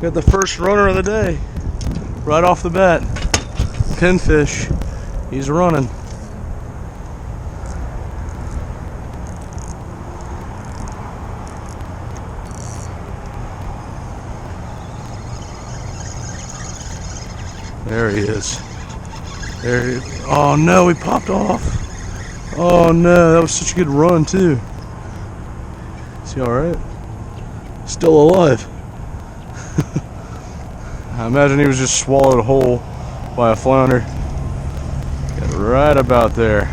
Got the first runner of the day. Right off the bat. Pinfish. He's running. There he is. There he is. Oh no, he popped off. Oh no, that was such a good run too. Is he alright? Still alive. I imagine he was just swallowed whole by a flounder. Got right about there.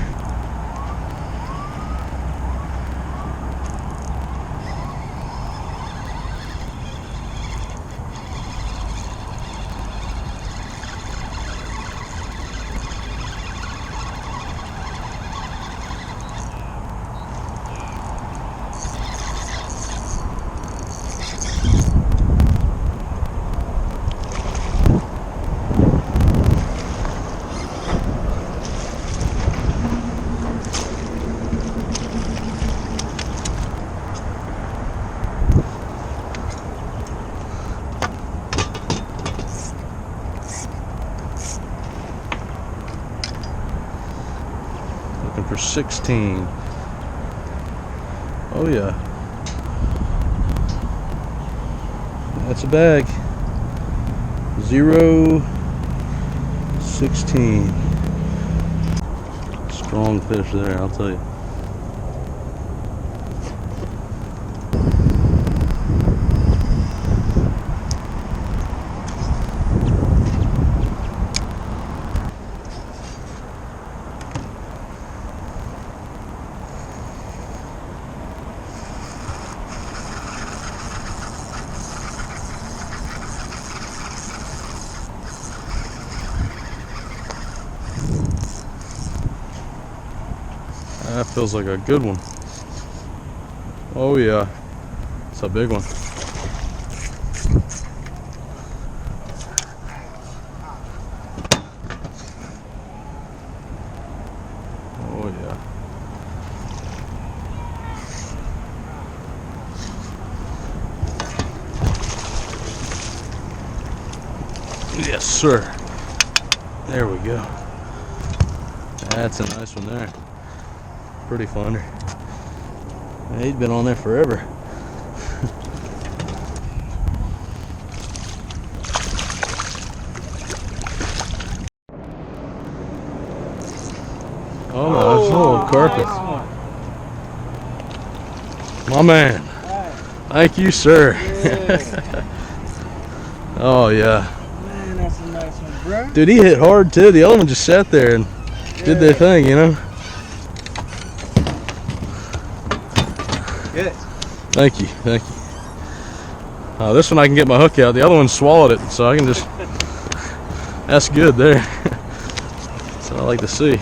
Looking for 16. Oh yeah. That's a bag. 0-16. Strong fish there, I'll tell you. That feels like a good one. Oh yeah, it's a big one. Oh yeah. Yes sir. There we go. That's a nice one there. Pretty flounder. Yeah, he's been on there forever. Oh no, that's a little carpet. My man. Thank you, sir. Oh yeah. Man, that's a nice one, bro. Dude, he hit hard too. The other one just sat there and did their thing, you know. Good. Thank you, thank you. This one I can get my hook out. The other one swallowed it, so I can just. That's good there. That's what I like to see. You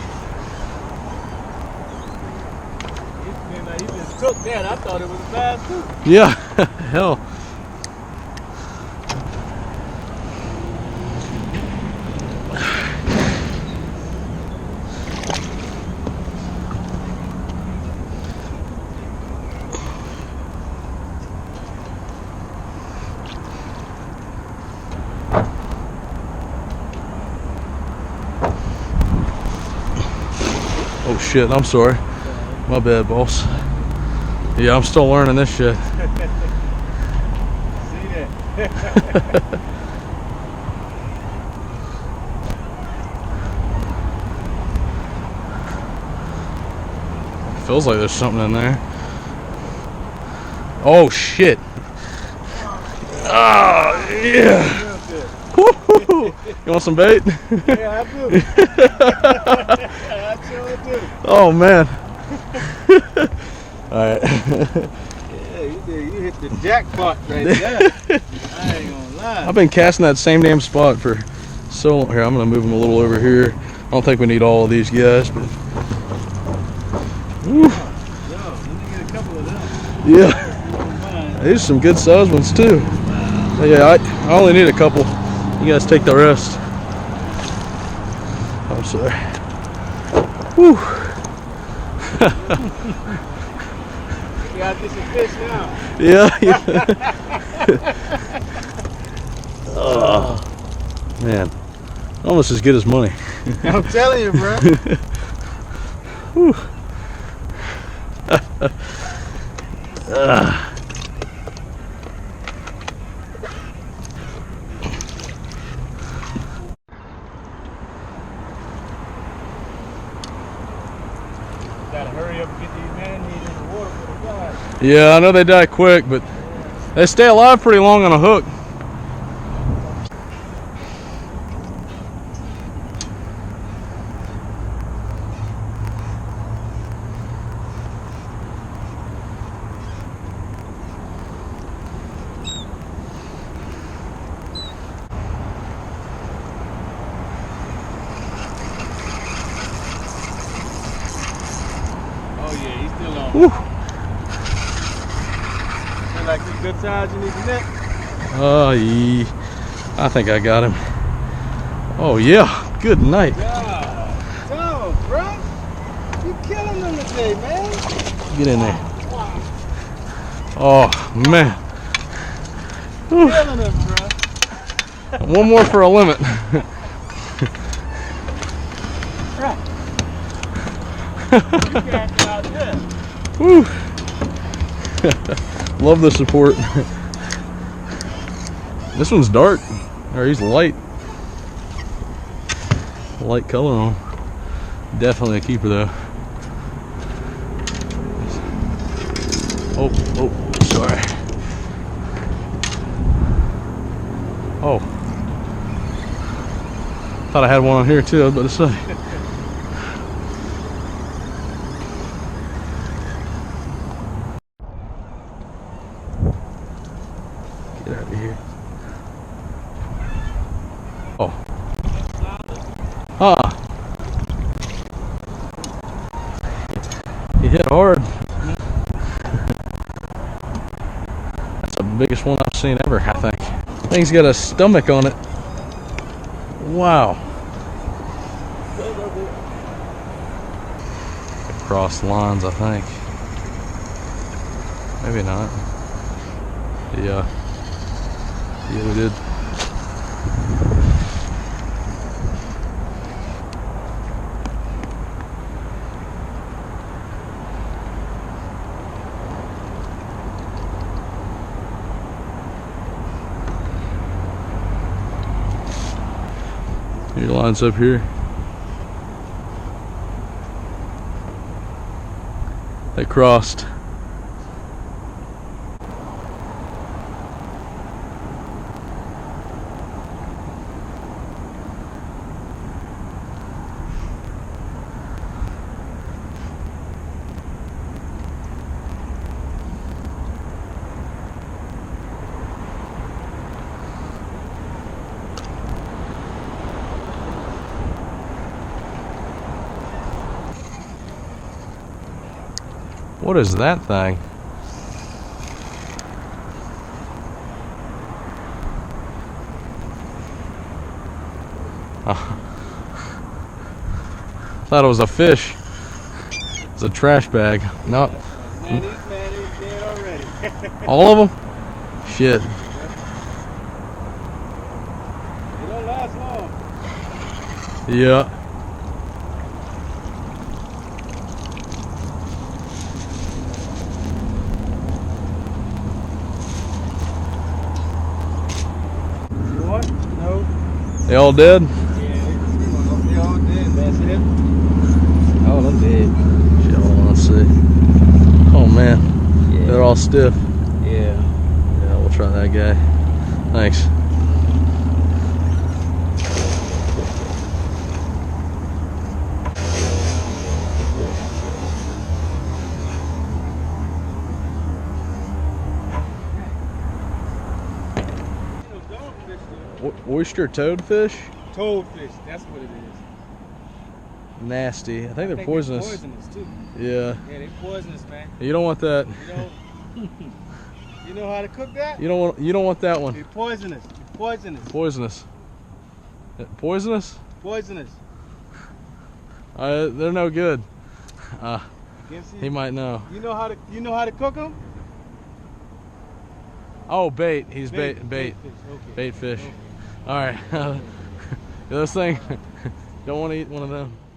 just took that. I thought it was a bass too. Yeah, hell. Oh shit, I'm sorry. My bad, boss. Yeah, I'm still learning this shit. See that? Feels like there's something in there. Oh shit. Oh yeah. Woo-hoo. You want some bait? Yeah, I do. I sure do. Oh man. Alright. Yeah, you did. You hit the jackpot right there. I ain't gonna lie. I've been casting that same damn spot for so long. Here, I'm gonna move them a little over here. I don't think we need all of these guys, but woo. Yo, let me get a couple of them. Yeah. These are some good sized ones too. Yeah, I only need a couple. You guys take the rest. I'm sorry. Woo. You gotta get some fish now. Yeah. Man, almost as good as money. I'm telling you, bro. Whew. Gotta hurry up and get these Menhaden in the water for the guys. Yeah, I know they die quick, but they stay alive pretty long on a hook. Oh yeah, he's still on. Whew. Feel like he's good size in his neck. Oh, yeah. I think I got him. Oh yeah, good night. God, Tom, bro, you killing them today, man. Get in there. Oh man. Whew. Killing them, bro. One more for a limit. Right. You got out there. Whew. Love the support. This one's dark, or he's light. Light color on him. Definitely a keeper though. Oh, sorry. Oh. Thought I had one on here too, I was about to say. Get out of here. Oh. Ah. He hit hard. That's the biggest one I've seen ever, I think. Thing's got a stomach on it. Wow. Across the lines, I think. Maybe not. Yeah. Yeah, we did. Your line's up here. They crossed. What is that thing? Oh. Thought it was a fish. It's a trash bag. Nope. Man, these dead already. All of them? Shit. They don't last long. Yeah. What? No. They all dead? Yeah, they all dead. That's it. Oh, they're dead. Shit, hold on, let's see. Oh man. Yeah. They're all stiff. Yeah. Yeah, we'll try that guy. Thanks. Oyster toadfish? Toadfish, that's what it is. Nasty. I think they're They're poisonous. poisonous too. Yeah. Yeah, they poisonous, man. You don't want that. You know how to cook that? You don't want that one. It's poisonous. It's poisonous. Poisonous. Poisonous? Poisonous. They're no good. He might know. You know how to cook them? Oh, bait. He's bait. Bait fish. Okay. Bait fish. Okay. All right. Those things, don't want to eat one of them.